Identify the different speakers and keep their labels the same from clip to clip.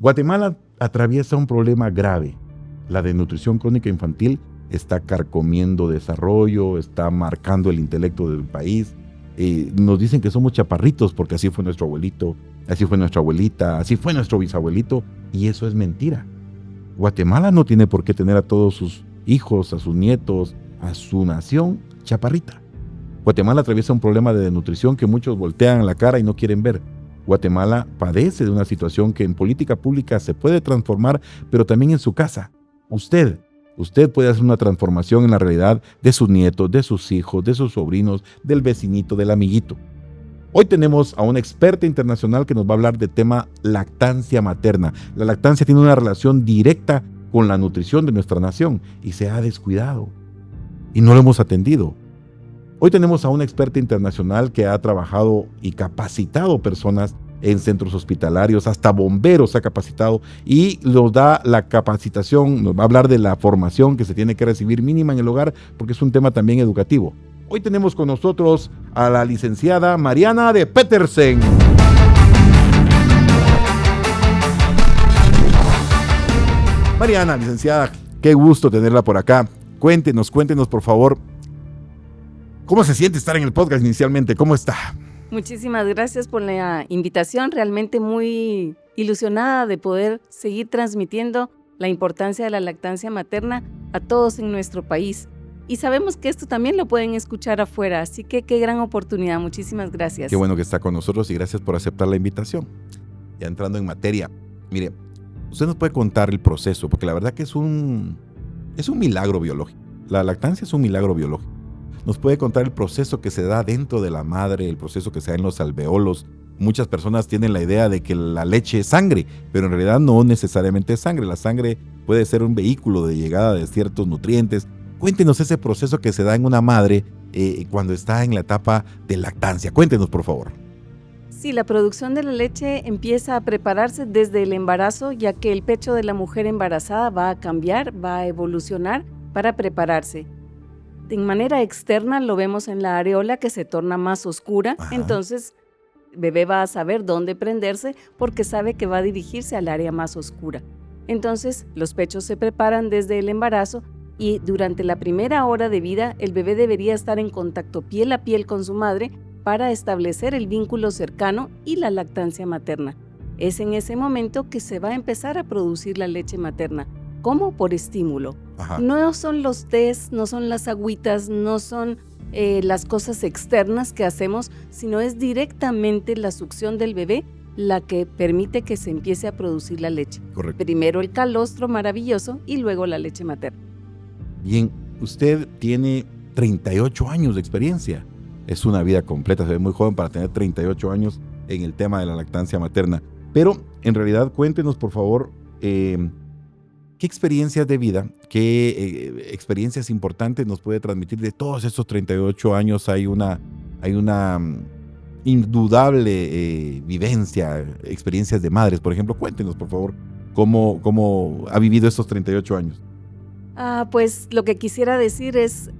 Speaker 1: Guatemala atraviesa un problema grave. La desnutrición crónica infantil está carcomiendo desarrollo, está marcando el intelecto del país. Nos dicen que somos chaparritos porque así fue nuestro abuelito, así fue nuestra abuelita, así fue nuestro bisabuelito, y eso es mentira. Guatemala no tiene por qué tener a todos sus hijos, a sus nietos, a su nación chaparrita. Guatemala atraviesa un problema de desnutrición que muchos voltean la cara y no quieren ver. Guatemala padece de una situación que en política pública se puede transformar, pero también en su casa. Usted puede hacer una transformación en la realidad de sus nietos, de sus hijos, de sus sobrinos, del vecinito, del amiguito. Hoy tenemos a una experta internacional que nos va a hablar del tema lactancia materna. La lactancia tiene una relación directa con la nutrición de nuestra nación y se ha descuidado y no lo hemos atendido. Hoy tenemos a una experta internacional que ha trabajado y capacitado personas en centros hospitalarios, hasta bomberos ha capacitado y nos da la capacitación, nos va a hablar de la formación que se tiene que recibir mínima en el hogar porque es un tema también educativo. Hoy tenemos con nosotros a la licenciada Mariana de Petersen. Mariana, licenciada, qué gusto tenerla por acá. Cuéntenos por favor, ¿cómo se siente estar en el podcast inicialmente? ¿Cómo está?
Speaker 2: Muchísimas gracias por la invitación, realmente muy ilusionada de poder seguir transmitiendo la importancia de la lactancia materna a todos en nuestro país. Y sabemos que esto también lo pueden escuchar afuera, así que qué gran oportunidad, muchísimas gracias.
Speaker 1: Qué bueno que está con nosotros y gracias por aceptar la invitación. Ya entrando en materia, mire, usted nos puede contar el proceso, porque la verdad que es un milagro biológico. La lactancia es un milagro biológico. Nos puede contar el proceso que se da dentro de la madre, el proceso que se da en los alveolos. Muchas personas tienen la idea de que la leche es sangre, pero en realidad no necesariamente es sangre. La sangre puede ser un vehículo de llegada de ciertos nutrientes. Cuéntenos ese proceso que se da en una madre cuando está en la etapa de lactancia. Cuéntenos, por favor.
Speaker 2: Sí, la producción de la leche empieza a prepararse desde el embarazo, ya que el pecho de la mujer embarazada va a cambiar, va a evolucionar para prepararse. De manera externa lo vemos en la areola que se torna más oscura. Ajá. Entonces el bebé va a saber dónde prenderse porque sabe que va a dirigirse al área más oscura. Entonces los pechos se preparan desde el embarazo y durante la primera hora de vida el bebé debería estar en contacto piel a piel con su madre para establecer el vínculo cercano y la lactancia materna. Es en ese momento que se va a empezar a producir la leche materna. ¿Cómo? Por estímulo. Ajá. No son los tés, no son las agüitas, no son las cosas externas que hacemos, sino es directamente la succión del bebé la que permite que se empiece a producir la leche.
Speaker 1: Correcto.
Speaker 2: Primero el calostro maravilloso y luego la leche materna.
Speaker 1: Bien, usted tiene 38 años de experiencia. Es una vida completa, se ve muy joven para tener 38 años en el tema de la lactancia materna. Pero en realidad cuéntenos por favor, ¿qué experiencias de vida, qué experiencias importantes nos puede transmitir de todos estos 38 años? Hay una indudable vivencia, experiencias de madres, por ejemplo. Cuéntenos, por favor, cómo ha vivido estos 38 años.
Speaker 2: Pues lo que quisiera decir es,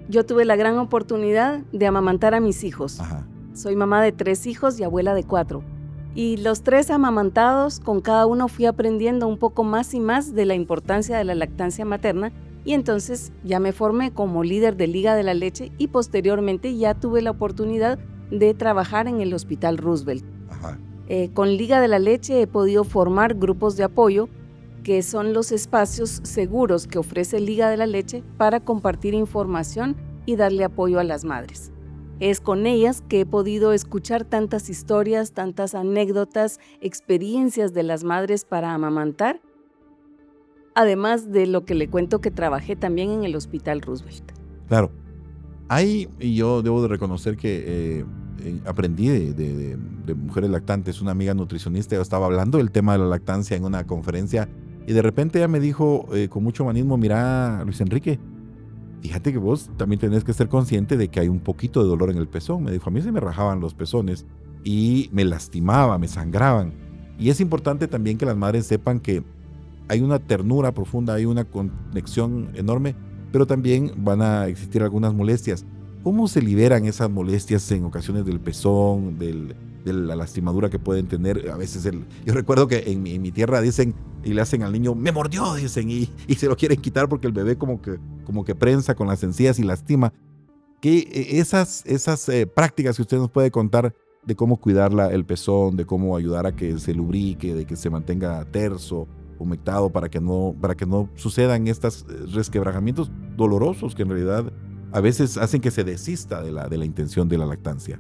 Speaker 2: yo tuve la gran oportunidad de amamantar a mis hijos.
Speaker 1: Ajá.
Speaker 2: Soy mamá de 3 hijos y abuela de 4. Y los 3 amamantados, con cada uno fui aprendiendo un poco más y más de la importancia de la lactancia materna y entonces ya me formé como líder de Liga de la Leche y posteriormente ya tuve la oportunidad de trabajar en el Hospital Roosevelt.
Speaker 1: Ajá.
Speaker 2: Con Liga de la Leche he podido formar grupos de apoyo que son los espacios seguros que ofrece Liga de la Leche para compartir información y darle apoyo a las madres. Es con ellas que he podido escuchar tantas historias, tantas anécdotas, experiencias de las madres para amamantar, además de lo que le cuento que trabajé también en el Hospital Roosevelt.
Speaker 1: Claro. Y yo debo de reconocer que aprendí de mujeres lactantes. Una amiga nutricionista estaba hablando del tema de la lactancia en una conferencia y de repente ella me dijo con mucho humanismo, mira, Luis Enrique, fíjate que vos también tenés que ser consciente de que hay un poquito de dolor en el pezón. Me dijo, a mí se me rajaban los pezones y me lastimaba, me sangraban. Y es importante también que las madres sepan que hay una ternura profunda, hay una conexión enorme, pero también van a existir algunas molestias. ¿Cómo se liberan esas molestias en ocasiones del pezón, de la lastimadura que pueden tener? A veces, yo recuerdo que en mi tierra dicen y le hacen al niño, me mordió, dicen, y se lo quieren quitar porque el bebé como que prensa con las encías y lastima. Esas prácticas que usted nos puede contar de cómo cuidar el pezón, de cómo ayudar a que se lubrique, de que se mantenga terso, humectado, para que no sucedan estos resquebrajamientos dolorosos que en realidad a veces hacen que se desista de la intención de la lactancia.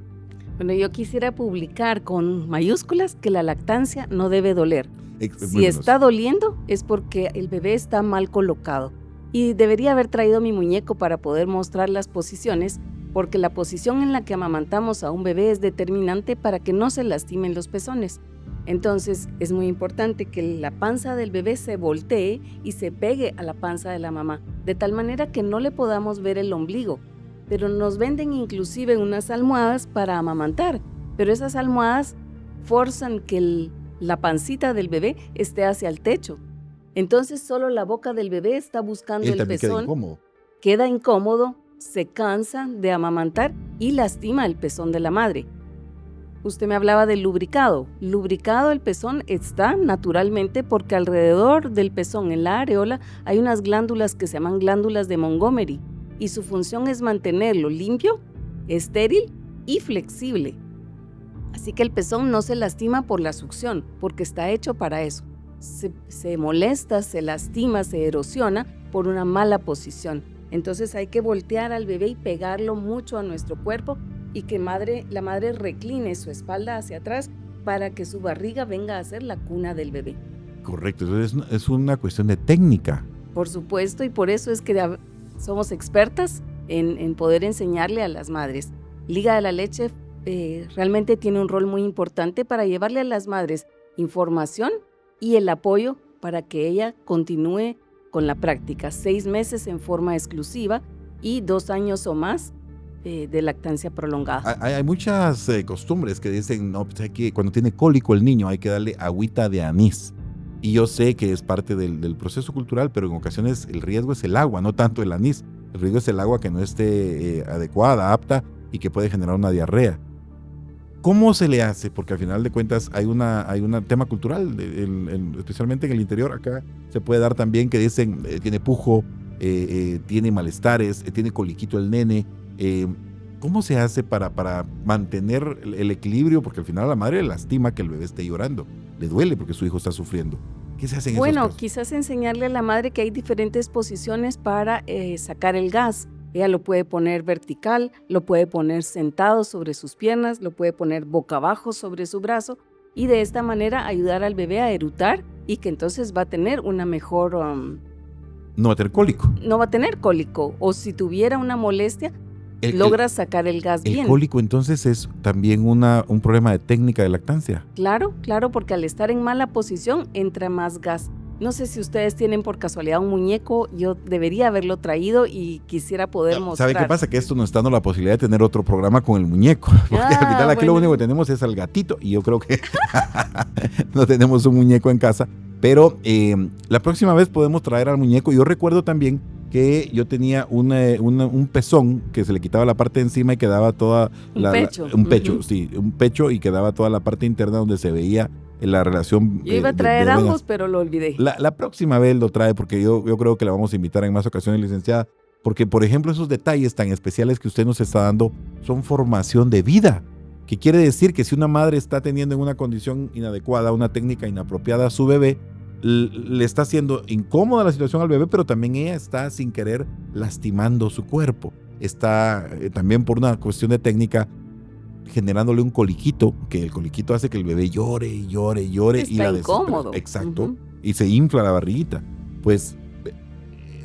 Speaker 2: Bueno, yo quisiera publicar con mayúsculas que la lactancia no debe doler. Si está doliendo es porque el bebé está mal colocado. Y debería haber traído mi muñeco para poder mostrar las posiciones, porque la posición en la que amamantamos a un bebé es determinante para que no se lastimen los pezones. Entonces es muy importante que la panza del bebé se voltee y se pegue a la panza de la mamá, de tal manera que no le podamos ver el ombligo. Pero nos venden inclusive unas almohadas para amamantar, pero esas almohadas forzan que la pancita del bebé esté hacia el techo. Entonces solo la boca del bebé está buscando el pezón. Queda incómodo, se cansa de amamantar y lastima el pezón de la madre. Usted me hablaba del lubricado. Lubricado el pezón está naturalmente porque alrededor del pezón, en la areola, hay unas glándulas que se llaman glándulas de Montgomery y su función es mantenerlo limpio, estéril y flexible. Así que el pezón no se lastima por la succión, porque está hecho para eso. Se molesta, se lastima, se erosiona por una mala posición. Entonces hay que voltear al bebé y pegarlo mucho a nuestro cuerpo y que la madre recline su espalda hacia atrás para que su barriga venga a ser la cuna del bebé.
Speaker 1: Correcto, entonces es una cuestión de técnica.
Speaker 2: Por supuesto, y por eso es que somos expertas en poder enseñarle a las madres. Liga de la Leche realmente tiene un rol muy importante para llevarle a las madres información y el apoyo para que ella continúe con la práctica. 6 meses en forma exclusiva y 2 años o más de lactancia prolongada.
Speaker 1: Hay muchas costumbres que dicen, no, pues cuando tiene cólico el niño hay que darle agüita de anís. Y yo sé que es parte del proceso cultural, pero en ocasiones el riesgo es el agua, no tanto el anís. El riesgo es el agua que no esté adecuada, apta y que puede generar una diarrea. ¿Cómo se le hace? Porque al final de cuentas hay un tema cultural, especialmente en el interior. Acá se puede dar también que dicen, tiene pujo, tiene malestares, tiene coliquito el nene. ¿Cómo se hace para mantener el equilibrio? Porque al final a la madre le lastima que el bebé esté llorando. Le duele porque su hijo está sufriendo. ¿Qué se hace en esos casos?
Speaker 2: Bueno, quizás enseñarle a la madre que hay diferentes posiciones para sacar el gas. Ella lo puede poner vertical, lo puede poner sentado sobre sus piernas, lo puede poner boca abajo sobre su brazo y de esta manera ayudar al bebé a eructar y que entonces va a tener una mejor...
Speaker 1: no va a tener cólico.
Speaker 2: No va a tener cólico, o si tuviera una molestia, logra sacar el gas bien.
Speaker 1: El cólico entonces es también un problema de técnica de lactancia.
Speaker 2: Claro, porque al estar en mala posición entra más gas. No sé si ustedes tienen por casualidad un muñeco, yo debería haberlo traído y quisiera poder mostrar.
Speaker 1: ¿Sabe qué pasa? Que esto nos está dando la posibilidad de tener otro programa con el muñeco. Porque al final aquí lo único que tenemos es al gatito y yo creo que no tenemos un muñeco en casa. Pero la próxima vez podemos traer al muñeco. Yo recuerdo también que yo tenía un pezón que se le quitaba la parte de encima y quedaba toda... Un pecho, sí, un pecho y quedaba toda la parte interna donde se veía la relación.
Speaker 2: Yo iba a traer ambos, pero lo olvidé.
Speaker 1: La próxima vez lo trae porque yo creo que la vamos a invitar en más ocasiones, licenciada, porque por ejemplo esos detalles tan especiales que usted nos está dando son formación de vida, que quiere decir que si una madre está teniendo en una condición inadecuada, una técnica inapropiada a su bebé, le está haciendo incómoda la situación al bebé, pero también ella está sin querer lastimando su cuerpo. Está también por una cuestión de técnica generándole un coliquito, que el coliquito hace que el bebé llore
Speaker 2: está
Speaker 1: y la
Speaker 2: incómodo.
Speaker 1: Exacto, y se infla la barriguita. Pues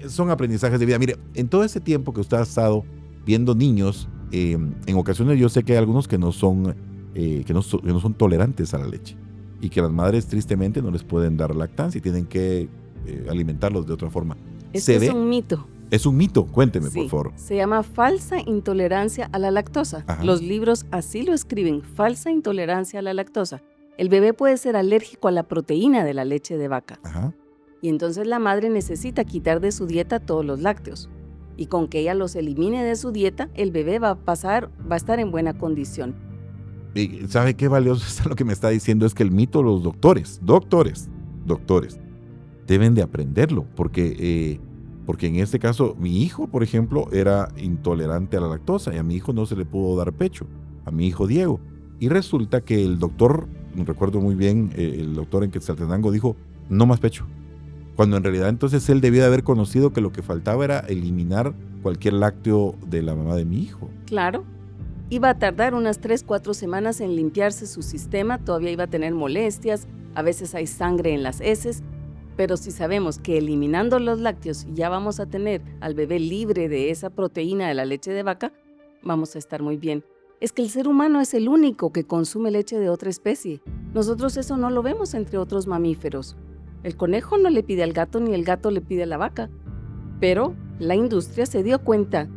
Speaker 1: son aprendizajes de vida. Mire, en todo ese tiempo que usted ha estado viendo niños, en ocasiones yo sé que hay algunos que no son tolerantes a la leche y que las madres tristemente no les pueden dar lactancia y tienen que alimentarlos de otra forma.
Speaker 2: Es un mito.
Speaker 1: Es un mito, cuénteme, por favor.
Speaker 2: Se llama falsa intolerancia a la lactosa.
Speaker 1: Ajá.
Speaker 2: Los libros así lo escriben, falsa intolerancia a la lactosa. El bebé puede ser alérgico a la proteína de la leche de vaca.
Speaker 1: Ajá.
Speaker 2: Y entonces la madre necesita quitar de su dieta todos los lácteos. y con que ella los elimine de su dieta, el bebé va a estar en buena condición.
Speaker 1: Y ¿sabe qué valioso es lo que me está diciendo? Es que el mito, los doctores, deben de aprenderlo, porque en este caso, mi hijo, por ejemplo, era intolerante a la lactosa y a mi hijo no se le pudo dar pecho, a mi hijo Diego. Y resulta que el doctor, recuerdo muy bien, el doctor en Quetzaltenango dijo, no más pecho. Cuando en realidad entonces él debía de haber conocido que lo que faltaba era eliminar cualquier lácteo de la mamá de mi hijo.
Speaker 2: Claro. Iba a tardar unas 3-4 semanas en limpiarse su sistema, todavía iba a tener molestias, a veces hay sangre en las heces, pero si sabemos que eliminando los lácteos ya vamos a tener al bebé libre de esa proteína de la leche de vaca, vamos a estar muy bien. Es que el ser humano es el único que consume leche de otra especie. Nosotros eso no lo vemos entre otros mamíferos. El conejo no le pide al gato ni el gato le pide a la vaca. Pero la industria se dio cuenta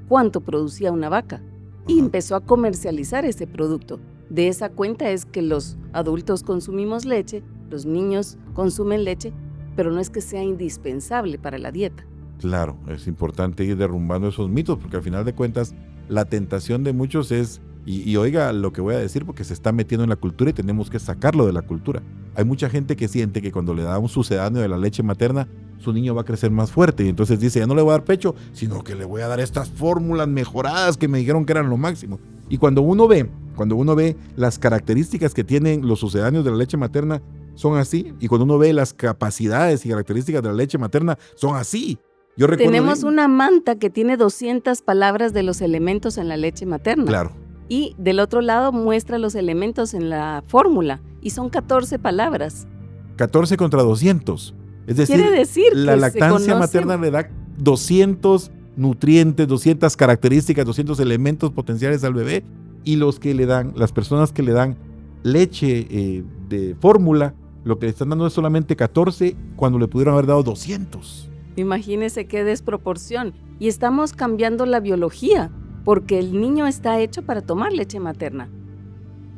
Speaker 2: cuánto producía una vaca y empezó a comercializar ese producto. De esa cuenta es que los adultos consumimos leche, los niños consumen leche, pero no es que sea indispensable para la dieta.
Speaker 1: Claro, es importante ir derrumbando esos mitos, porque al final de cuentas la tentación de muchos es, y oiga lo que voy a decir, porque se está metiendo en la cultura y tenemos que sacarlo de la cultura. Hay mucha gente que siente que cuando le da un sucedáneo de la leche materna, su niño va a crecer más fuerte y entonces dice, ya no le voy a dar pecho, sino que le voy a dar estas fórmulas mejoradas que me dijeron que eran lo máximo. Y cuando uno ve las características que tienen los sucedáneos de la leche materna, son así, y cuando uno ve las capacidades y características de la leche materna, son así.
Speaker 2: Tenemos una manta que tiene 200 palabras de los elementos en la leche materna.
Speaker 1: Claro.
Speaker 2: Y del otro lado muestra los elementos en la fórmula, y son 14 palabras.
Speaker 1: 14 contra 200. Es decir,
Speaker 2: quiere decir
Speaker 1: la
Speaker 2: que
Speaker 1: lactancia materna le da 200 nutrientes, 200 características, 200 elementos potenciales al bebé, y las personas que le dan leche de fórmula, lo que le están dando es solamente 14 cuando le pudieron haber dado 200.
Speaker 2: Imagínese qué desproporción. Y estamos cambiando la biología, porque el niño está hecho para tomar leche materna.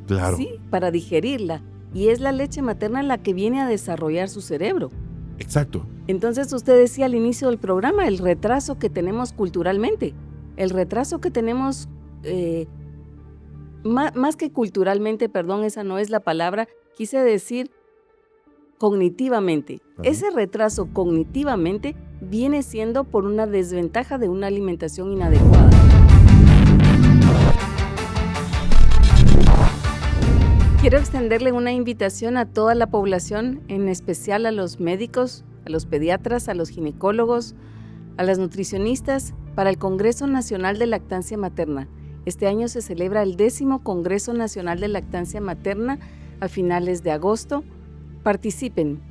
Speaker 1: Claro.
Speaker 2: Sí, para digerirla. Y es la leche materna la que viene a desarrollar su cerebro.
Speaker 1: Exacto.
Speaker 2: Entonces usted decía al inicio del programa el retraso que tenemos culturalmente. El retraso que tenemos, más que culturalmente, perdón, esa no es la palabra, quise decir cognitivamente.
Speaker 1: Ajá.
Speaker 2: Ese retraso cognitivamente viene siendo por una desventaja de una alimentación inadecuada. Quiero extenderle una invitación a toda la población, en especial a los médicos, a los pediatras, a los ginecólogos, a las nutricionistas, para el Congreso Nacional de Lactancia Materna. Este año se celebra el 10º Congreso Nacional de Lactancia Materna a finales de agosto. Participen,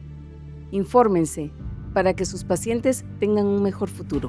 Speaker 2: infórmense, para que sus pacientes tengan un mejor futuro.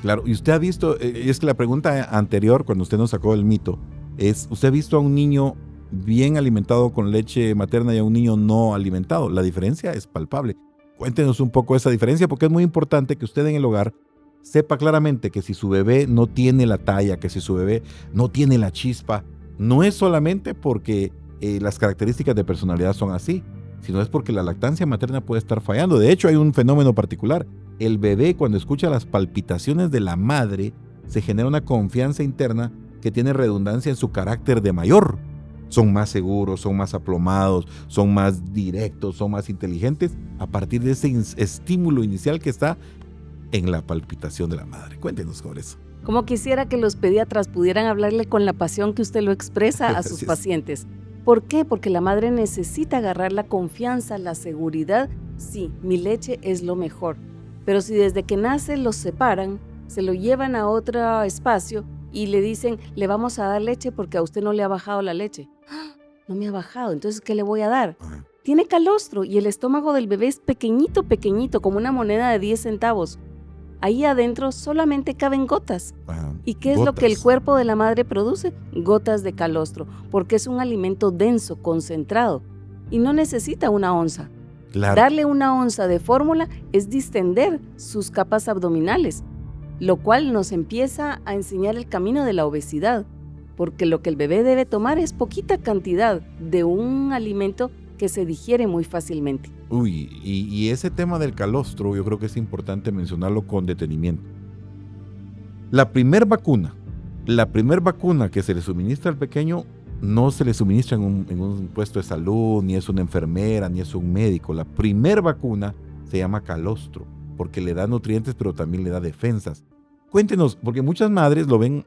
Speaker 1: Claro, y usted ha visto, es que la pregunta anterior, cuando usted nos sacó el mito, es, ¿usted ha visto a un niño bien alimentado con leche materna y a un niño no alimentado? La diferencia es palpable. Cuéntenos un poco esa diferencia, porque es muy importante que usted en el hogar sepa claramente que si su bebé no tiene la talla, que si su bebé no tiene la chispa, no es solamente porque las características de personalidad son así, sino es porque la lactancia materna puede estar fallando. De hecho, hay un fenómeno particular. El bebé, cuando escucha las palpitaciones de la madre, se genera una confianza interna que tiene redundancia en su carácter de mayor. Son más seguros, son más aplomados, son más directos, son más inteligentes a partir de ese estímulo inicial que está en la palpitación de la madre. Cuéntenos sobre eso.
Speaker 2: Como quisiera que los pediatras pudieran hablarle con la pasión que usted lo expresa a sus pacientes. ¿Por qué? Porque la madre necesita agarrar la confianza, la seguridad. Sí, mi leche es lo mejor. Pero si desde que nace los separan, se lo llevan a otro espacio y le dicen, le vamos a dar leche porque a usted no le ha bajado la leche. ¡Ah! No me ha bajado, entonces ¿qué le voy a dar? Tiene calostro y el estómago del bebé es pequeñito, pequeñito, como una moneda de 10 centavos. Ahí adentro solamente caben gotas. ¿Y qué es lo que el cuerpo de la madre produce? Gotas de calostro, porque es un alimento denso, concentrado, y no necesita una onza.
Speaker 1: Claro.
Speaker 2: Darle una onza de fórmula es distender sus capas abdominales, lo cual nos empieza a enseñar el camino de la obesidad, porque lo que el bebé debe tomar es poquita cantidad de un alimento que que se digiere muy fácilmente.
Speaker 1: Uy, y ese tema del calostro yo creo que es importante mencionarlo con detenimiento. La primer vacuna que se le suministra al pequeño no se le suministra en un puesto de salud, ni es una enfermera, ni es un médico. La primer vacuna se llama calostro, porque le da nutrientes, pero también le da defensas. Cuéntenos, porque muchas madres lo ven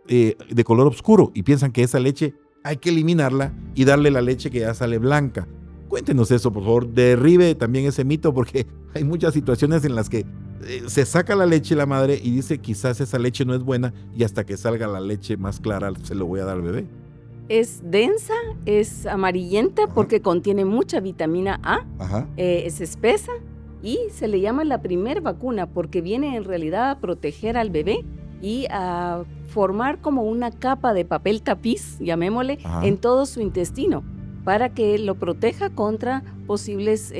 Speaker 1: de color oscuro y piensan que esa leche hay que eliminarla y darle la leche que ya sale blanca. Cuéntenos eso, por favor. Derribe también ese mito, porque hay muchas situaciones en las que se saca la leche la madre y dice quizás esa leche no es buena y hasta que salga la leche más clara se lo voy a dar al bebé.
Speaker 2: Es densa, es amarillenta porque contiene mucha vitamina A, es espesa y se le llama la primer vacuna porque viene en realidad a proteger al bebé y a formar como una capa de papel tapiz, llamémosle, en todo su intestino para que lo proteja contra posibles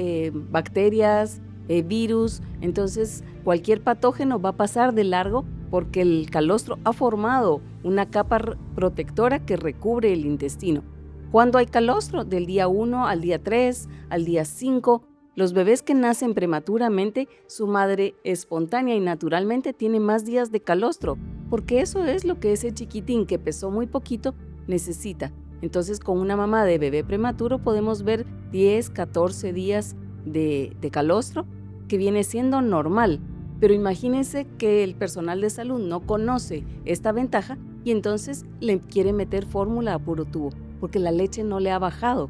Speaker 2: bacterias, virus. Entonces cualquier patógeno va a pasar de largo porque el calostro ha formado una capa protectora que recubre el intestino. ¿Cuándo hay calostro? Del día 1 al día 3, al día 5. Los bebés que nacen prematuramente, su madre espontánea y naturalmente tiene más días de calostro, porque eso es lo que ese chiquitín que pesó muy poquito necesita. Entonces, con una mamá de bebé prematuro podemos ver 10, 14 días de calostro, que viene siendo normal. Pero imagínense que el personal de salud no conoce esta ventaja y entonces le quiere meter fórmula a puro tubo, porque la leche no le ha bajado.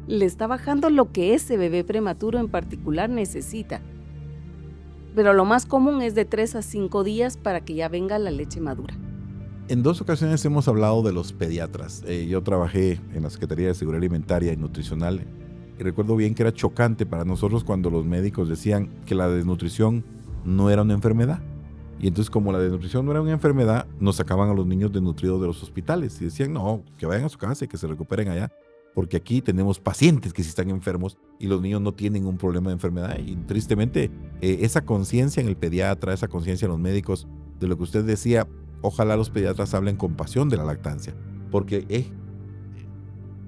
Speaker 2: Le está bajando lo que ese bebé prematuro en particular necesita. Pero lo más común es de 3 a 5 días para que ya venga la leche madura.
Speaker 1: En 2 ocasiones hemos hablado de los pediatras. Yo trabajé en la Secretaría de Seguridad Alimentaria y Nutricional y recuerdo bien que era chocante para nosotros cuando los médicos decían que la desnutrición no era una enfermedad. Y entonces, como la desnutrición no era una enfermedad, nos sacaban a los niños desnutridos de los hospitales y decían, no, que vayan a su casa y que se recuperen allá, porque aquí tenemos pacientes que sí están enfermos y los niños no tienen un problema de enfermedad. Y tristemente, esa conciencia en el pediatra, esa conciencia en los médicos, de lo que usted decía, ojalá los pediatras hablen con pasión de la lactancia, porque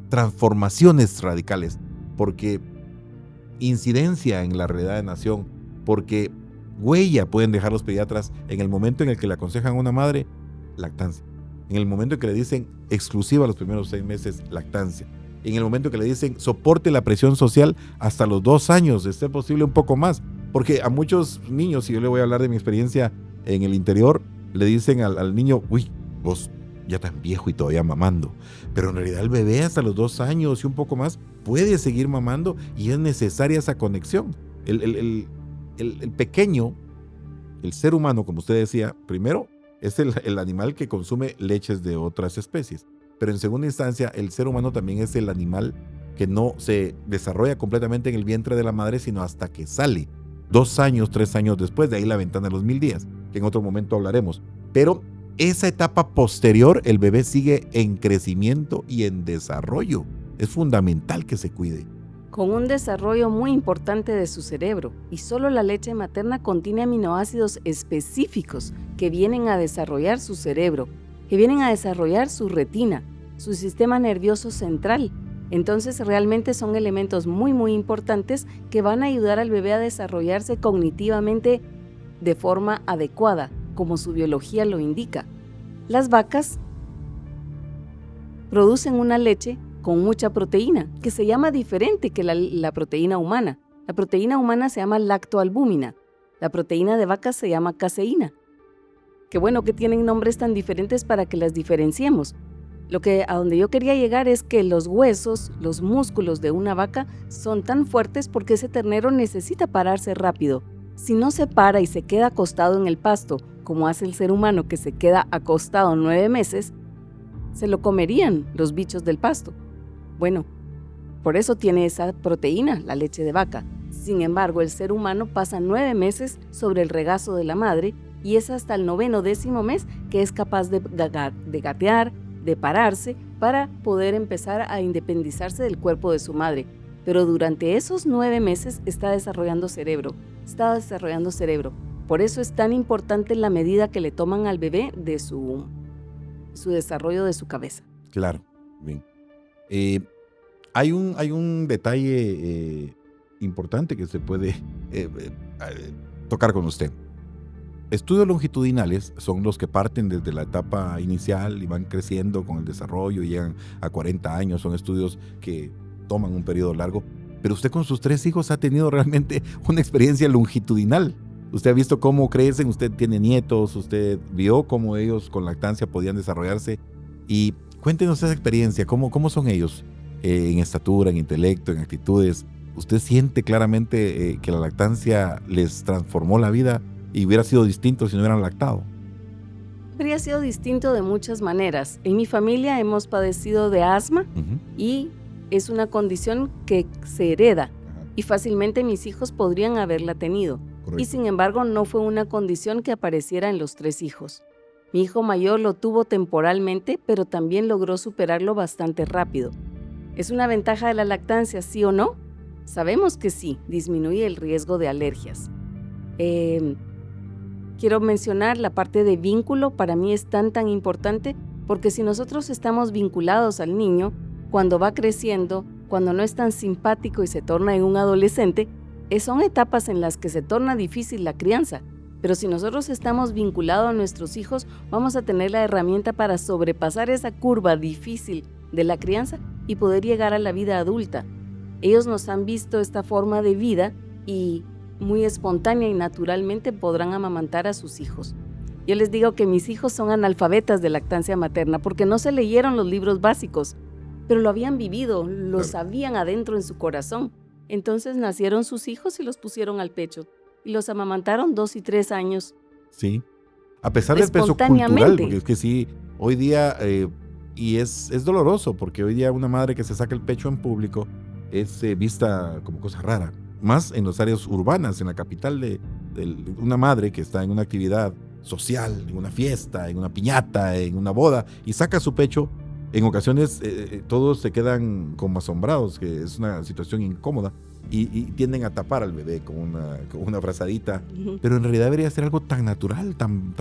Speaker 1: transformaciones radicales, porque incidencia en la realidad de nación, porque huella pueden dejar los pediatras en el momento en el que le aconsejan a una madre, lactancia. En el momento en que le dicen exclusiva los primeros 6 meses, lactancia. En el momento que le dicen soporte la presión social hasta los 2 años, de ser posible un poco más. Porque a muchos niños, y yo le voy a hablar de mi experiencia en el interior, le dicen al niño, uy, vos ya tan viejo y todavía mamando. Pero en realidad el bebé hasta los 2 años y un poco más puede seguir mamando y es necesaria esa conexión. El pequeño, el ser humano, como usted decía, primero es el animal que consume leches de otras especies. Pero en segunda instancia, el ser humano también es el animal que no se desarrolla completamente en el vientre de la madre, sino hasta que sale 2 años, 3 años después, de ahí la ventana de los 1000 días, que en otro momento hablaremos. Pero esa etapa posterior, el bebé sigue en crecimiento y en desarrollo. Es fundamental que se cuide.
Speaker 2: Con un desarrollo muy importante de su cerebro, y solo la leche materna contiene aminoácidos específicos que vienen a desarrollar su cerebro, que vienen a desarrollar su retina, su sistema nervioso central. Entonces realmente son elementos muy importantes que van a ayudar al bebé a desarrollarse cognitivamente de forma adecuada, como su biología lo indica. Las vacas producen una leche con mucha proteína, que se llama diferente que la proteína humana. La proteína humana se llama lactoalbúmina. La proteína de vaca se llama caseína. Qué bueno que tienen nombres tan diferentes para que las diferenciemos. A donde yo quería llegar es que los huesos, los músculos de una vaca son tan fuertes porque ese ternero necesita pararse rápido. Si no se para y se queda acostado en el pasto, como hace el ser humano que se queda acostado 9 meses, se lo comerían los bichos del pasto. Bueno, por eso tiene esa proteína, la leche de vaca. Sin embargo, el ser humano pasa 9 meses sobre el regazo de la madre y es hasta el 9º, 10º mes que es capaz de gatear, de pararse para poder empezar a independizarse del cuerpo de su madre. Pero durante esos 9 meses está desarrollando cerebro. Por eso es tan importante la medida que le toman al bebé de su desarrollo de su cabeza.
Speaker 1: Claro, bien. Hay un detalle importante que se puede tocar con usted. Estudios longitudinales son los que parten desde la etapa inicial y van creciendo con el desarrollo y llegan a 40 años. Son estudios que toman un periodo largo. Pero usted con sus 3 hijos ha tenido realmente una experiencia longitudinal. Usted ha visto cómo crecen, usted tiene nietos, usted vio cómo ellos con lactancia podían desarrollarse. Y cuéntenos esa experiencia, cómo son ellos en estatura, en intelecto, en actitudes. ¿Usted siente claramente que la lactancia les transformó la vida y hubiera sido distinto si no hubieran lactado?
Speaker 2: Habría sido distinto de muchas maneras. En mi familia hemos padecido de asma y es una condición que se hereda y fácilmente mis hijos podrían haberla tenido. Correcto. Y sin embargo no fue una condición que apareciera en los 3 hijos. Mi hijo mayor lo tuvo temporalmente, pero también logró superarlo bastante rápido. ¿Es una ventaja de la lactancia, sí o no? Sabemos que sí, disminuye el riesgo de alergias. Quiero mencionar la parte de vínculo. Para mí es tan importante porque si nosotros estamos vinculados al niño, cuando va creciendo, cuando no es tan simpático y se torna en un adolescente, son etapas en las que se torna difícil la crianza. Pero si nosotros estamos vinculados a nuestros hijos, vamos a tener la herramienta para sobrepasar esa curva difícil de la crianza y poder llegar a la vida adulta. Ellos nos han visto esta forma de vida y muy espontánea y naturalmente podrán amamantar a sus hijos. Yo les digo que mis hijos son analfabetas de lactancia materna porque no se leyeron los libros básicos, pero lo habían vivido, lo sabían adentro en su corazón. Entonces nacieron sus hijos y los pusieron al pecho y los amamantaron 2 y 3 años.
Speaker 1: Sí, a pesar del peso cultural, porque es que sí, hoy día, y es doloroso, porque hoy día una madre que se saca el pecho en público es vista como cosa rara, más en las áreas urbanas, en la capital de una madre que está en una actividad social, en una fiesta, en una piñata, en una boda, y saca su pecho. En ocasiones todos se quedan como asombrados, que es una situación incómoda, y tienden a tapar al bebé con una frazadita, pero en realidad debería ser algo tan natural, tan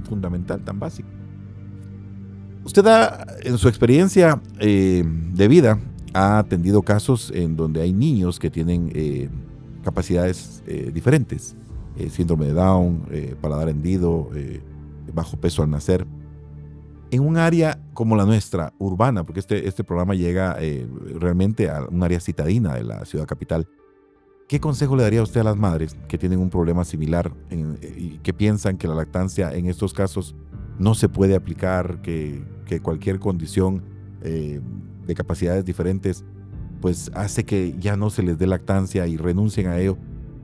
Speaker 1: fundamental, tan básico. Usted en su experiencia de vida, ha atendido casos en donde hay niños que tienen capacidades diferentes, síndrome de Down, paladar hendido, bajo peso al nacer. En un área como la nuestra, urbana, porque este programa llega realmente a un área citadina de la ciudad capital, ¿qué consejo le daría usted a las madres que tienen un problema similar y que piensan que la lactancia en estos casos no se puede aplicar, que cualquier condición de capacidades diferentes pues hace que ya no se les dé lactancia y renuncien a ello?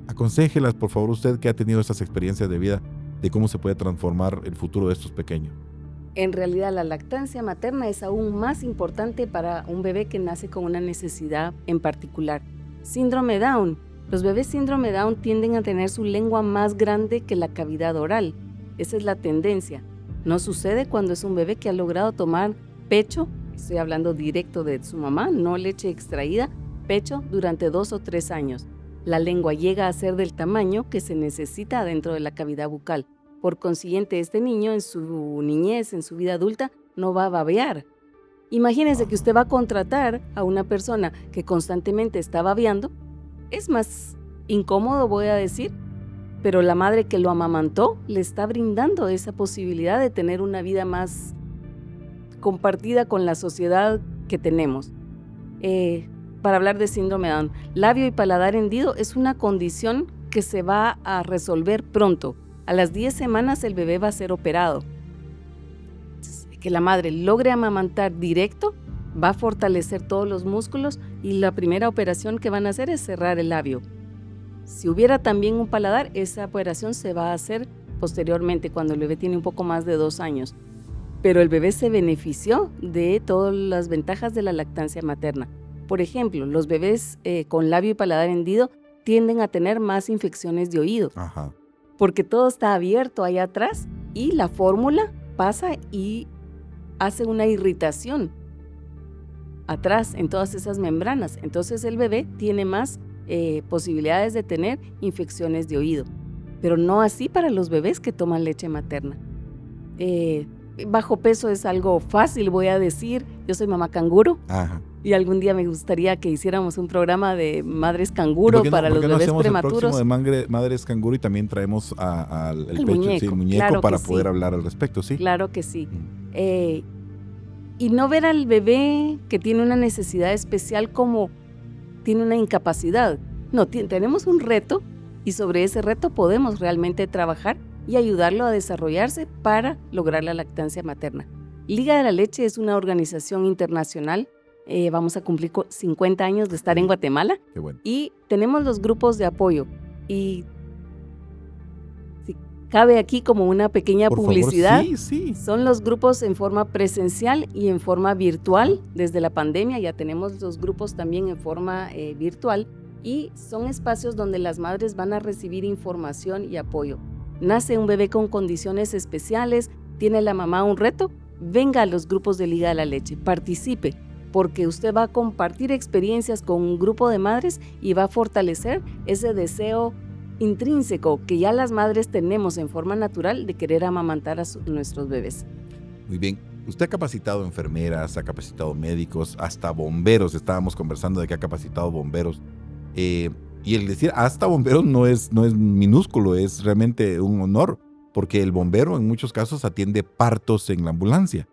Speaker 1: Aconséjelas, por favor, usted que ha tenido estas experiencias de vida, de cómo se puede transformar el futuro de estos pequeños.
Speaker 2: En realidad, la lactancia materna es aún más importante para un bebé que nace con una necesidad en particular. Síndrome Down. Los bebés síndrome Down tienden a tener su lengua más grande que la cavidad oral. Esa es la tendencia. No sucede cuando es un bebé que ha logrado tomar pecho, estoy hablando directo de su mamá, no leche extraída, pecho durante 2 o 3 años. La lengua llega a ser del tamaño que se necesita dentro de la cavidad bucal. Por consiguiente, este niño en su niñez, en su vida adulta, no va a babear. Imagínese que usted va a contratar a una persona que constantemente está babeando. Es más incómodo, voy a decir, pero la madre que lo amamantó le está brindando esa posibilidad de tener una vida más compartida con la sociedad que tenemos. Para hablar de síndrome Down, labio y paladar hendido es una condición que se va a resolver pronto. A las 10 semanas el bebé va a ser operado. Que la madre logre amamantar directo va a fortalecer todos los músculos y la primera operación que van a hacer es cerrar el labio. Si hubiera también un paladar, esa operación se va a hacer posteriormente cuando el bebé tiene un poco más de 2 años. Pero el bebé se benefició de todas las ventajas de la lactancia materna. Por ejemplo, los bebés con labio y paladar hendido tienden a tener más infecciones de oído. Ajá. Porque todo está abierto allá atrás y la fórmula pasa y hace una irritación atrás en todas esas membranas. Entonces el bebé tiene más posibilidades de tener infecciones de oído, pero no así para los bebés que toman leche materna. Bajo peso es algo fácil, voy a decir. Yo soy mamá canguro. Ajá. Y algún día me gustaría que hiciéramos un programa de madres canguro para los bebés
Speaker 1: hacemos
Speaker 2: prematuros.
Speaker 1: El próximo de madres canguro y también traemos el pecho,
Speaker 2: muñeco,
Speaker 1: sí, el muñeco
Speaker 2: claro
Speaker 1: para
Speaker 2: que
Speaker 1: poder
Speaker 2: sí.
Speaker 1: hablar al respecto, ¿sí?
Speaker 2: Claro que sí. Y no ver al bebé que tiene una necesidad especial como tiene una incapacidad. No, tenemos un reto y sobre ese reto podemos realmente trabajar y ayudarlo a desarrollarse para lograr la lactancia materna. Liga de la Leche es una organización internacional. Vamos a cumplir 50 años de estar en Guatemala.
Speaker 1: Qué bueno.
Speaker 2: Y tenemos los grupos de apoyo. Y si cabe aquí como una pequeña publicidad,
Speaker 1: favor, sí.
Speaker 2: Son los grupos en forma presencial y en forma virtual. Desde la pandemia ya tenemos los grupos también en forma virtual y son espacios donde las madres van a recibir información y apoyo. Nace un bebé con condiciones especiales, tiene la mamá un reto, venga a los grupos de Liga de la Leche, participe, porque usted va a compartir experiencias con un grupo de madres y va a fortalecer ese deseo intrínseco que ya las madres tenemos en forma natural de querer amamantar a nuestros bebés.
Speaker 1: Muy bien. Usted ha capacitado enfermeras, ha capacitado médicos, hasta bomberos. Estábamos conversando de que ha capacitado bomberos. Y el decir hasta bomberos no es minúsculo, es realmente un honor, porque el bombero en muchos casos atiende partos en la ambulancia.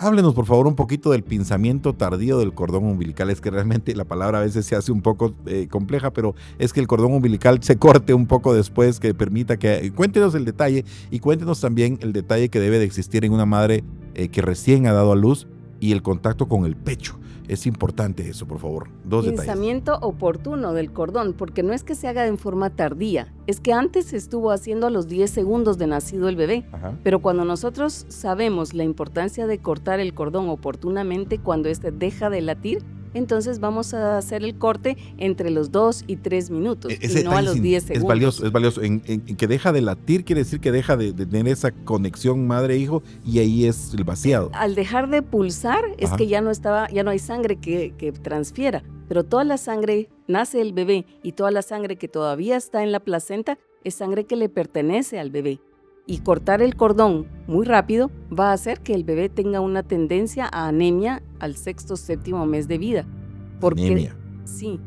Speaker 1: Háblenos, por favor, un poquito del pinzamiento tardío del cordón umbilical. Es que realmente la palabra a veces se hace un poco compleja, pero es que el cordón umbilical se corte un poco después, que permita que... Cuéntenos el detalle y cuéntenos también el detalle que debe de existir en una madre que recién ha dado a luz y el contacto con el pecho. Es importante eso, por favor. Dos detalles.
Speaker 2: Pinzamiento oportuno del cordón, porque no es que se haga en forma tardía, es que antes se estuvo haciendo a los 10 segundos de nacido el bebé.
Speaker 1: Ajá.
Speaker 2: Pero cuando nosotros sabemos la importancia de cortar el cordón oportunamente cuando éste deja de latir, entonces vamos a hacer el corte entre los 2 y 3 minutos y no a los 10 segundos.
Speaker 1: Es valioso. En que deja de latir quiere decir que deja de tener esa conexión madre-hijo y ahí es el vaciado.
Speaker 2: Al dejar de pulsar es que ya no hay sangre que transfiera, pero toda la sangre, nace el bebé y toda la sangre que todavía está en la placenta es sangre que le pertenece al bebé. Y cortar el cordón muy rápido va a hacer que el bebé tenga una tendencia a anemia al 6º, 7º mes de vida.
Speaker 1: Anemia.
Speaker 2: Sí,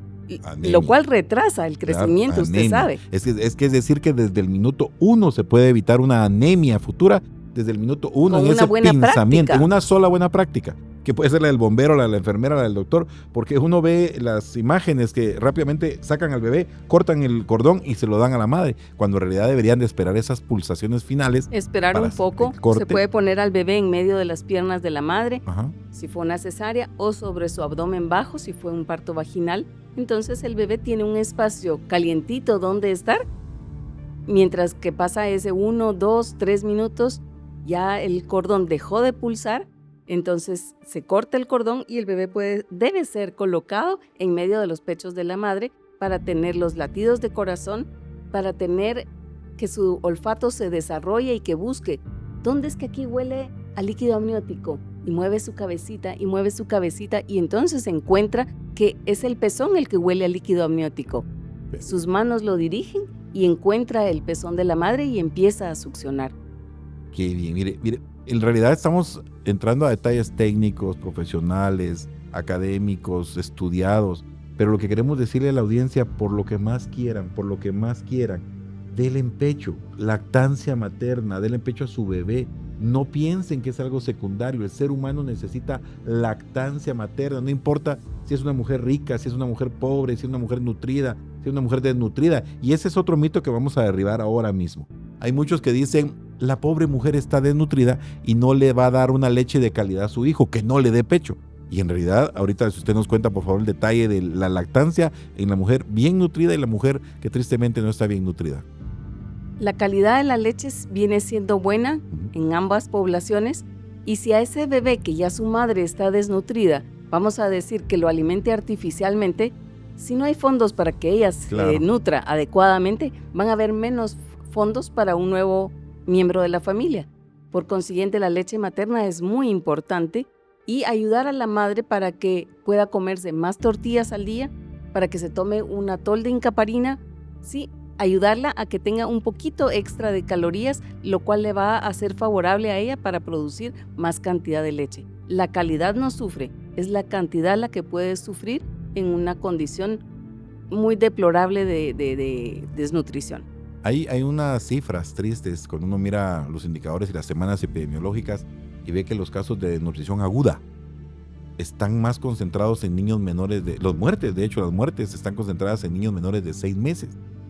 Speaker 1: Anemia.
Speaker 2: Lo cual retrasa el crecimiento,
Speaker 1: claro,
Speaker 2: usted sabe.
Speaker 1: Es decir que desde el minuto 1 se puede evitar una anemia futura, desde el minuto 1 en ese pinzamiento, en una sola buena práctica, que puede ser la del bombero, la de la enfermera, la del doctor, porque uno ve las imágenes que rápidamente sacan al bebé, cortan el cordón y se lo dan a la madre, cuando en realidad deberían de esperar esas pulsaciones finales.
Speaker 2: Esperar un poco, se puede poner al bebé en medio de las piernas de la madre, Ajá. Si fue una cesárea, o sobre su abdomen bajo, si fue un parto vaginal. Entonces el bebé tiene un espacio calientito donde estar, mientras que pasa ese 1, 2, 3 minutos, ya el cordón dejó de pulsar. Entonces se corta el cordón y el bebé debe ser colocado en medio de los pechos de la madre para tener los latidos de corazón, para tener que su olfato se desarrolle y que busque dónde es que aquí huele a líquido amniótico, y mueve su cabecita y entonces encuentra que es el pezón el que huele a líquido amniótico. Sus manos lo dirigen y encuentra el pezón de la madre y empieza a succionar.
Speaker 1: Qué bien, mire, en realidad estamos entrando a detalles técnicos, profesionales, académicos, estudiados, pero lo que queremos decirle a la audiencia, por lo que más quieran, denle en pecho, lactancia materna, denle en pecho a su bebé. No piensen que es algo secundario, el ser humano necesita lactancia materna, no importa si es una mujer rica, si es una mujer pobre, si es una mujer nutrida, si es una mujer desnutrida, y ese es otro mito que vamos a derribar ahora mismo. Hay muchos que dicen, la pobre mujer está desnutrida y no le va a dar una leche de calidad a su hijo, que no le dé pecho. Y en realidad, ahorita si usted nos cuenta por favor el detalle de la lactancia en la mujer bien nutrida y la mujer que tristemente no está bien nutrida.
Speaker 2: La calidad de la leche viene siendo buena en ambas poblaciones, y si a ese bebé que ya su madre está desnutrida, vamos a decir que lo alimente artificialmente, si no hay fondos para que ella se nutra adecuadamente, van a haber menos fondos para un nuevo miembro de la familia. Por consiguiente, la leche materna es muy importante y ayudar a la madre para que pueda comerse más tortillas al día, para que se tome un atol de incaparina, sí, ayudarla a que tenga un poquito extra de calorías, lo cual le va a ser favorable a ella para producir más cantidad de leche. La calidad no sufre, es la cantidad la que puede sufrir en una condición muy deplorable de desnutrición.
Speaker 1: Hay unas cifras tristes cuando uno mira los indicadores y las semanas epidemiológicas y ve que los casos de desnutrición aguda están más concentrados en niños menores de... Las muertes están concentradas en niños menores de 6 meses.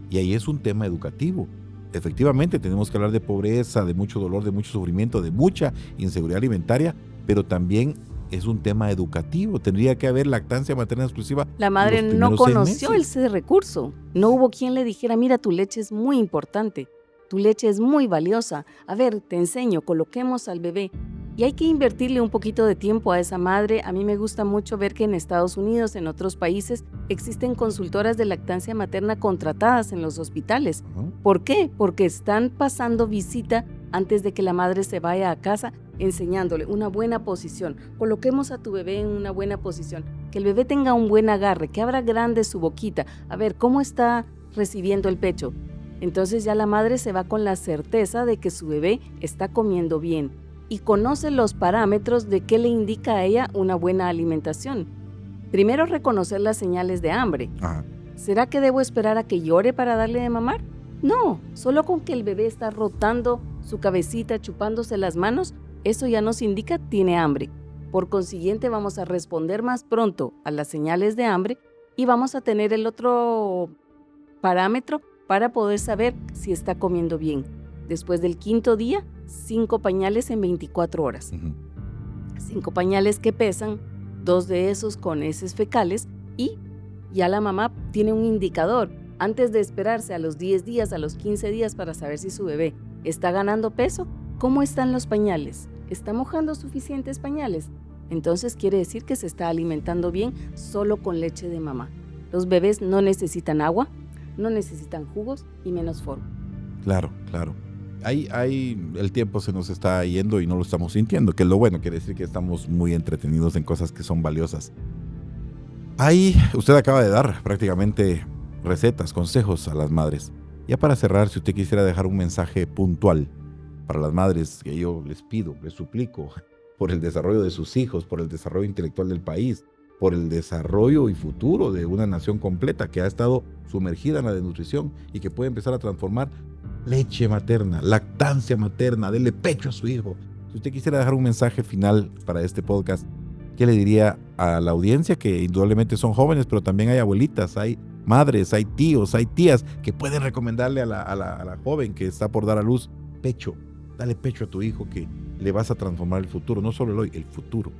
Speaker 1: Y ahí es un tema educativo. Efectivamente, tenemos que hablar de pobreza, de mucho dolor, de mucho sufrimiento, de mucha inseguridad alimentaria, pero también es un tema educativo. Tendría que haber lactancia materna exclusiva.
Speaker 2: La madre no conoció ese recurso. No hubo quien le dijera, mira, tu leche es muy importante, tu leche es muy valiosa. A ver, te enseño, coloquemos al bebé. Y hay que invertirle un poquito de tiempo a esa madre. A mí me gusta mucho ver que en Estados Unidos, en otros países, existen consultoras de lactancia materna contratadas en los hospitales. ¿Por qué? Porque están pasando visita antes de que la madre se vaya a casa, enseñándole una buena posición. Coloquemos a tu bebé en una buena posición, que el bebé tenga un buen agarre, que abra grande su boquita. A ver, ¿cómo está recibiendo el pecho? Entonces ya la madre se va con la certeza de que su bebé está comiendo bien y conoce los parámetros de qué le indica a ella una buena alimentación. Primero, reconocer las señales de hambre. ¿Será que debo esperar a que llore para darle de mamar? No, solo con que el bebé está rotando su cabecita, chupándose las manos, eso ya nos indica tiene hambre. Por consiguiente, vamos a responder más pronto a las señales de hambre y vamos a tener el otro parámetro para poder saber si está comiendo bien. Después del 5.º día, 5 pañales en 24 horas. 5 pañales que pesan, 2 de esos con heces fecales, y ya la mamá tiene un indicador antes de esperarse a los 10 días, a los 15 días para saber si su bebé está ganando peso. ¿Cómo están los pañales? ¿Está mojando suficientes pañales? Entonces quiere decir que se está alimentando bien solo con leche de mamá. Los bebés no necesitan agua, no necesitan jugos y menos fórmula.
Speaker 1: Claro. El tiempo se nos está yendo y no lo estamos sintiendo, que es lo bueno, quiere decir que estamos muy entretenidos en cosas que son valiosas. Usted acaba de dar prácticamente recetas, consejos a las madres. Ya para cerrar, si usted quisiera dejar un mensaje puntual para las madres, que yo les pido, les suplico, por el desarrollo de sus hijos, por el desarrollo intelectual del país, por el desarrollo y futuro de una nación completa que ha estado sumergida en la desnutrición y que puede empezar a transformar leche materna, lactancia materna, dele pecho a su hijo. Si usted quisiera dejar un mensaje final para este podcast, ¿qué le diría a la audiencia? Que indudablemente son jóvenes, pero también hay abuelitas, hay madres, hay tíos, hay tías que pueden recomendarle a la joven que está por dar a luz pecho. Dale pecho a tu hijo, que le vas a transformar el futuro, no solo el hoy, el futuro.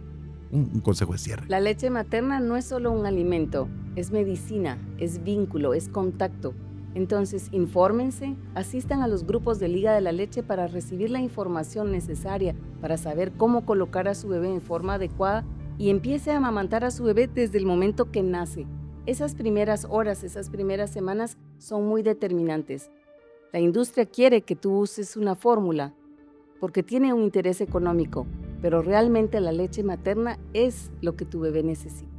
Speaker 1: Un consejo de cierre.
Speaker 2: La leche materna no es solo un alimento, es medicina, es vínculo, es contacto. Entonces, infórmense, asistan a los grupos de Liga de la Leche para recibir la información necesaria para saber cómo colocar a su bebé en forma adecuada y empiece a amamantar a su bebé desde el momento que nace. Esas primeras horas, esas primeras semanas son muy determinantes. La industria quiere que tú uses una fórmula porque tiene un interés económico, pero realmente la leche materna es lo que tu bebé necesita.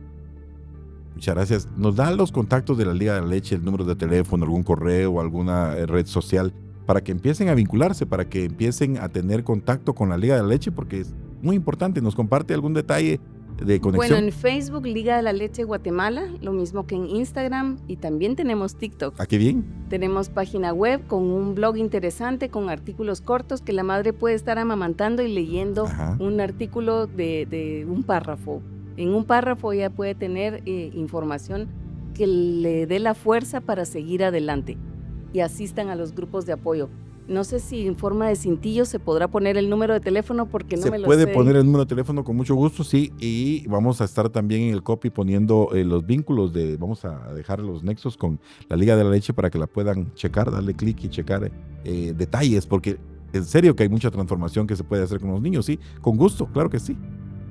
Speaker 1: Muchas gracias. Nos dan los contactos de la Liga de la Leche, el número de teléfono, algún correo, alguna red social, para que empiecen a vincularse, para que empiecen a tener contacto con la Liga de la Leche, porque es muy importante. ¿Nos comparte algún detalle de conexión?
Speaker 2: Bueno, en Facebook, Liga de la Leche Guatemala, lo mismo que en Instagram, y también tenemos TikTok.
Speaker 1: ¿Ah, qué bien?
Speaker 2: Tenemos página web con un blog interesante, con artículos cortos que la madre puede estar amamantando y leyendo. Un artículo de un párrafo. En un párrafo ella puede tener información que le dé la fuerza para seguir adelante, y asistan a los grupos de apoyo. No sé si en forma de cintillo se podrá poner el número de teléfono porque no me lo sé.
Speaker 1: Se puede poner el número de teléfono con mucho gusto, sí, y vamos a estar también en el copy poniendo los vínculos vamos a dejar los nexos con la Liga de la Leche para que la puedan checar, darle clic y checar detalles, porque en serio que hay mucha transformación que se puede hacer con los niños, sí, con gusto, claro que sí.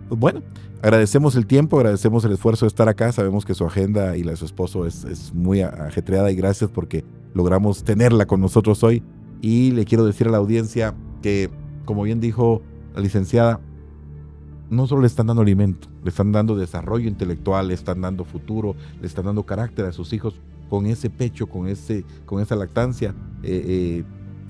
Speaker 1: Pues bueno, agradecemos el tiempo, agradecemos el esfuerzo de estar acá. Sabemos que su agenda y la de su esposo es muy ajetreada, y gracias porque logramos tenerla con nosotros hoy. Y le quiero decir a la audiencia que, como bien dijo la licenciada, no solo le están dando alimento, le están dando desarrollo intelectual, le están dando futuro, le están dando carácter a sus hijos con ese pecho, con esa lactancia,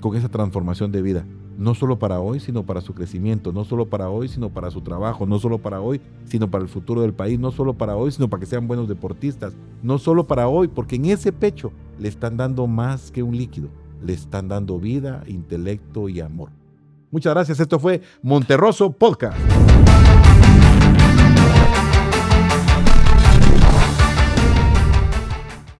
Speaker 1: con esa transformación de vida. no solo para hoy, sino para su crecimiento, no solo para hoy, sino para su trabajo, no solo para hoy, sino para el futuro del país, no solo para hoy, sino para que sean buenos deportistas, no solo para hoy, porque en ese pecho le están dando más que un líquido, le están dando vida, intelecto y amor. Muchas gracias, esto fue Monterroso Podcast.